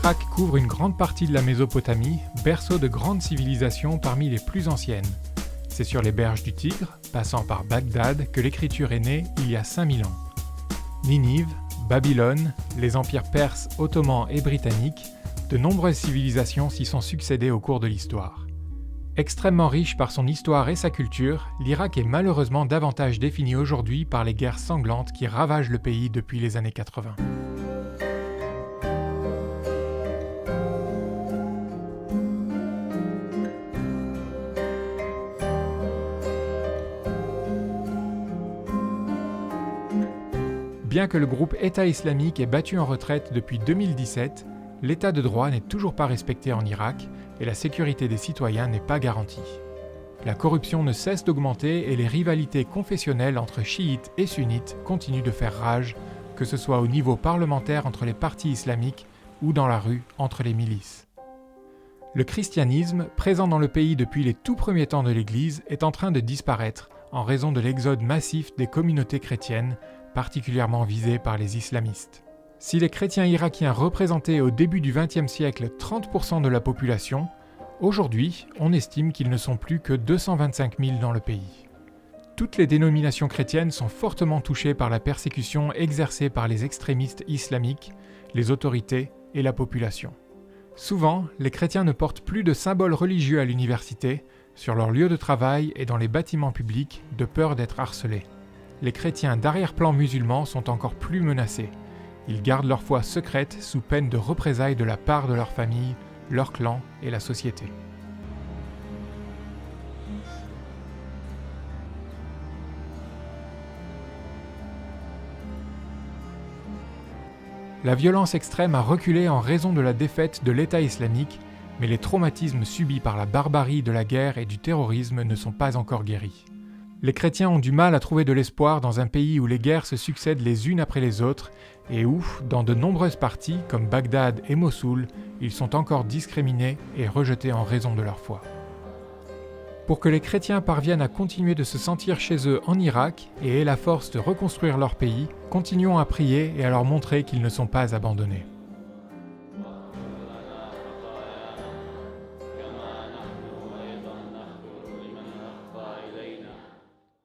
l'Irak couvre une grande partie de la Mésopotamie, berceau de grandes civilisations parmi les plus anciennes. C'est sur les berges du Tigre, passant par Bagdad, que l'écriture est née il y a 5000 ans. Ninive, Babylone, les empires perses, ottomans et britanniques, de nombreuses civilisations s'y sont succédées au cours de l'histoire. Extrêmement riche par son histoire et sa culture, l'Irak est malheureusement davantage défini aujourd'hui par les guerres sanglantes qui ravagent le pays depuis les années 80. Bien que le groupe État islamique ait battu en retraite depuis 2017, l'état de droit n'est toujours pas respecté en Irak et la sécurité des citoyens n'est pas garantie. La corruption ne cesse d'augmenter et les rivalités confessionnelles entre chiites et sunnites continuent de faire rage, que ce soit au niveau parlementaire entre les partis islamiques ou dans la rue entre les milices. Le christianisme, présent dans le pays depuis les tout premiers temps de l'Église, est en train de disparaître en raison de l'exode massif des communautés chrétiennes, particulièrement visées par les islamistes. Si les chrétiens irakiens représentaient au début du XXe siècle 30% de la population, aujourd'hui, on estime qu'ils ne sont plus que 225 000 dans le pays. Toutes les dénominations chrétiennes sont fortement touchées par la persécution exercée par les extrémistes islamiques, les autorités et la population. Souvent, les chrétiens ne portent plus de symboles religieux à l'université, sur leur lieu de travail et dans les bâtiments publics, de peur d'être harcelés. Les chrétiens d'arrière-plan musulmans sont encore plus menacés. Ils gardent leur foi secrète sous peine de représailles de la part de leur famille, leur clan et la société. La violence extrême a reculé en raison de la défaite de l'État islamique, mais les traumatismes subis par la barbarie de la guerre et du terrorisme ne sont pas encore guéris. Les chrétiens ont du mal à trouver de l'espoir dans un pays où les guerres se succèdent les unes après les autres et où, dans de nombreuses parties, comme Bagdad et Mossoul, ils sont encore discriminés et rejetés en raison de leur foi. Pour que les chrétiens parviennent à continuer de se sentir chez eux en Irak et aient la force de reconstruire leur pays, continuons à prier et à leur montrer qu'ils ne sont pas abandonnés.